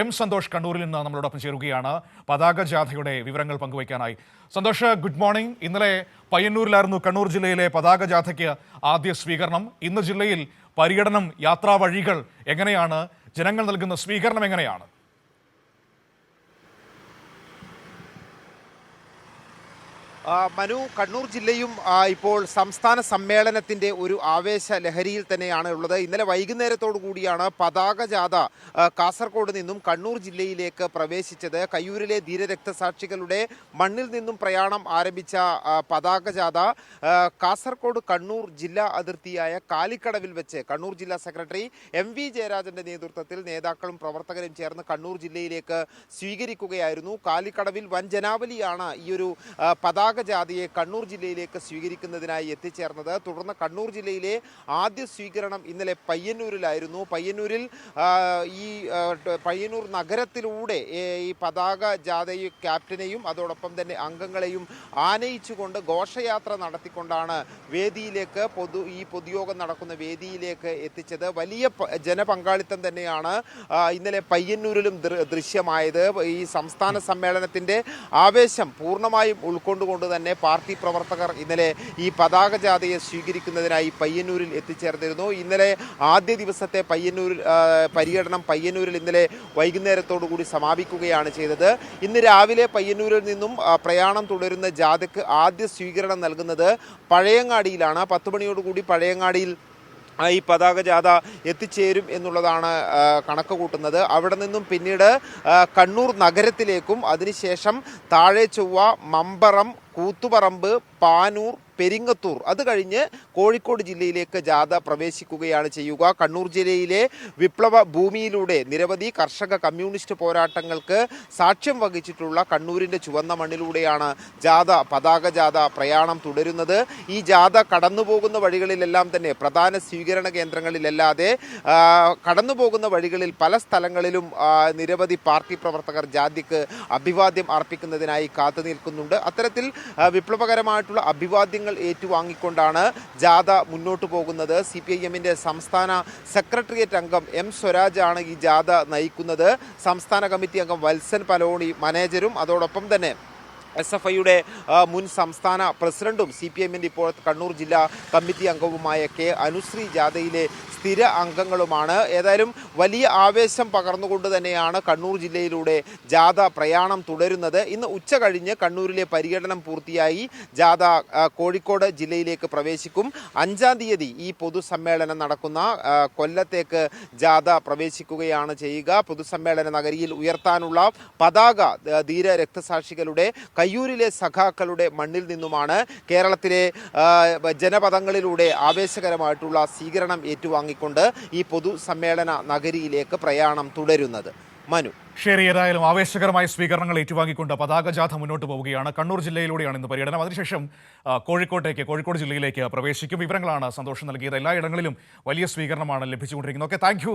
M Santhosh കണ്ണൂരിൽ നിന്ന് നമ്മളോടൊപ്പം ചേരുകയാണ് പതാക ജാഥയുടെ വിവരങ്ങൾ പങ്കുവയ്ക്കാനായി. Santhosh, good morning. ഇന്നലെ പയ്യന്നൂരിലായിരുന്നു കണ്ണൂർ ജില്ലയിലെ പതാക ജാഥയ്ക്ക് ആദ്യ സ്വീകരണം. ഇന്ന് ജില്ലയിൽ പര്യടനം, യാത്രാ വഴികൾ എങ്ങനെയാണ്? ജനങ്ങൾ നൽകുന്ന സ്വീകരണം എങ്ങനെയാണ്? മനു, കണ്ണൂർ ജില്ലയും ഇപ്പോൾ സംസ്ഥാന സമ്മേളനത്തിൻ്റെ ഒരു ആവേശ ലഹരിയിൽ തന്നെയാണ് ഉള്ളത്. ഇന്നലെ വൈകുന്നേരത്തോടു കൂടിയാണ് പതാക ജാഥ കാസർഗോഡ് നിന്നും കണ്ണൂർ ജില്ലയിലേക്ക് പ്രവേശിച്ചത്. കയ്യൂരിലെ ധീരരക്തസാക്ഷികളുടെ മണ്ണിൽ നിന്നും പ്രയാണം ആരംഭിച്ച പതാക ജാഥ കാസർഗോഡ് കണ്ണൂർ ജില്ലാ അതിർത്തിയായ കാലിക്കടവിൽ വെച്ച് കണ്ണൂർ ജില്ലാ സെക്രട്ടറി MV ജയരാജന്റെ നേതൃത്വത്തിൽ നേതാക്കളും പ്രവർത്തകരും ചേർന്ന് കണ്ണൂർ ജില്ലയിലേക്ക് സ്വീകരിക്കുകയായിരുന്നു. കാലിക്കടവിൽ വൻ ജനാവലിയാണ് ഈ ഒരു പതാക ജാഥയെ കണ്ണൂർ ജില്ലയിലേക്ക് സ്വീകരിക്കുന്നതിനായി എത്തിച്ചേർന്നത്. തുടർന്ന് കണ്ണൂർ ജില്ലയിലെ ആദ്യ സ്വീകരണം ഇന്നലെ പയ്യന്നൂരിലായിരുന്നു. പയ്യന്നൂർ നഗരത്തിലൂടെ ഈ പതാക ജാഥയെ ക്യാപ്റ്റനെയും അതോടൊപ്പം തന്നെ അംഗങ്ങളെയും ആനയിച്ചുകൊണ്ട് ഘോഷയാത്ര നടത്തിക്കൊണ്ടാണ് വേദിയിലേക്ക് ഈ പൊതുയോഗം നടക്കുന്ന വേദിയിലേക്ക് എത്തിച്ചത്. വലിയ ജനപങ്കാളിത്തം തന്നെയാണ് ഇന്നലെ പയ്യന്നൂരിലും ദൃശ്യമായത്. ഈ സംസ്ഥാന സമ്മേളനത്തിൻ്റെ ആവേശം പൂർണ്ണമായും ഉൾക്കൊണ്ടുകൊണ്ട് തന്നെ പാർട്ടി പ്രവർത്തകർ ഇന്നലെ ഈ പതാക ജാഥയെ സ്വീകരിക്കുന്നതിനായി പയ്യന്നൂരിൽ എത്തിച്ചേർന്നിരുന്നു. ഇന്നലെ ആദ്യ ദിവസത്തെ പര്യടനം പയ്യന്നൂരിൽ ഇന്നലെ വൈകുന്നേരത്തോടു കൂടി സമാപിക്കുകയാണ് ചെയ്തത്. ഇന്ന് രാവിലെ പയ്യന്നൂരിൽ നിന്നും പ്രയാണം തുടരുന്ന ജാഥയ്ക്ക് ആദ്യ സ്വീകരണം നൽകുന്നത് പഴയങ്ങാടിയിലാണ്. 10 മണിയോടുകൂടി പഴയങ്ങാടിയിൽ ഈ പതാക ജാഥ എത്തിച്ചേരും എന്നുള്ളതാണ് കണക്ക് കൂട്ടുന്നത്. അവിടെ നിന്നും പിന്നീട് കണ്ണൂർ നഗരത്തിലേക്കും അതിനുശേഷം താഴെ ചൊവ്വ, മമ്പറം, കൂത്തുപറമ്പ്, പാനൂർ, പെരിങ്ങത്തൂർ, അത് കഴിഞ്ഞ് കോഴിക്കോട് ജില്ലയിലേക്ക് ജാഥ പ്രവേശിക്കുകയാണ് ചെയ്യുക. കണ്ണൂർ ജില്ലയിലെ വിപ്ലവ ഭൂമിയിലൂടെ നിരവധി കർഷക കമ്മ്യൂണിസ്റ്റ് പോരാട്ടങ്ങൾക്ക് സാക്ഷ്യം വഹിച്ചിട്ടുള്ള കണ്ണൂരിൻ്റെ ചുവന്ന മണ്ണിലൂടെയാണ് പതാക ജാഥ പ്രയാണം തുടരുന്നത്. ഈ ജാഥ കടന്നുപോകുന്ന വഴികളിലെല്ലാം തന്നെ പ്രധാന സ്വീകരണ കേന്ദ്രങ്ങളിലല്ലാതെ കടന്നുപോകുന്ന വഴികളിൽ പല സ്ഥലങ്ങളിലും നിരവധി പാർട്ടി പ്രവർത്തകർ ജാഥയ്ക്ക് അഭിവാദ്യം അർപ്പിക്കുന്നതിനായി കാത്തു നിൽക്കുന്നുണ്ട്. അത്തരത്തിൽ വിപ്ലവകരമായിട്ടുള്ള അഭിവാദ്യങ്ങൾ ഏറ്റുവാങ്ങിക്കൊണ്ടാണ് ജാഥ മുന്നോട്ട് പോകുന്നത്. CPIM-ന്റെ സംസ്ഥാന സെക്രട്ടേറിയറ്റ് അംഗം M സ്വരാജ് ആണ് ഈ ജാഥ നയിക്കുന്നത്. സംസ്ഥാന കമ്മിറ്റി അംഗം വത്സൻ പലോണി മാനേജരും അതോടൊപ്പം തന്നെ SFIയുടെ മുൻ സംസ്ഥാന പ്രസിഡന്റും CPIM-ന്റെ ഇപ്പോൾ കണ്ണൂർ ജില്ലാ കമ്മിറ്റി അംഗവുമായ K അനുശ്രീ ജാഥയിലെ സ്ഥിര അംഗങ്ങളുമാണ്. ഏതായാലും വലിയ ആവേശം പകർന്നുകൊണ്ട് തന്നെയാണ് കണ്ണൂർ ജില്ലയിലൂടെ ജാഥ പ്രയാണം തുടരുന്നത്. ഇന്ന് ഉച്ച കഴിഞ്ഞ് കണ്ണൂരിലെ പര്യടനം പൂർത്തിയായി ജാഥ കോഴിക്കോട് ജില്ലയിലേക്ക് പ്രവേശിക്കും. 5-ാം തീയതി ഈ പൊതുസമ്മേളനം നടക്കുന്ന കൊല്ലത്തേക്ക് ജാഥ പ്രവേശിക്കുകയാണ് ചെയ്യുക. പൊതുസമ്മേളന നഗരിയിൽ ഉയർത്താനുള്ള പതാക ധീര രക്തസാക്ഷികളുടെ കയ്യൂരിലെ സഖാക്കളുടെ മണ്ണിൽ നിന്നുമാണ് കേരളത്തിലെ ജനപദങ്ങളിലൂടെ ആവേശകരമായിട്ടുള്ള സ്വീകരണം ഏറ്റുവാങ്ങിക്കൊണ്ട് ഈ പൊതുസമ്മേളന നഗരിയിലേക്ക് പ്രയാണം തുടരുന്നത്. മനു, ശരി, ഏതായാലും ആവേശകരമായ സ്വീകരണങ്ങൾ ഏറ്റുവാങ്ങിക്കൊണ്ട് പതാക ജാഥ മുന്നോട്ട് പോവുകയാണ്. കണ്ണൂർ ജില്ലയിലൂടെയാണ് ഇന്ന് പര്യടനം. അതിനുശേഷം കോഴിക്കോട് ജില്ലയിലേക്ക് പ്രവേശിക്കും. വിവരങ്ങളാണ് സന്തോഷം നൽകിയത്. എല്ലായിടങ്ങളിലും വലിയ സ്വീകരണമാണ് ലഭിച്ചുകൊണ്ടിരിക്കുന്നത്. Thank you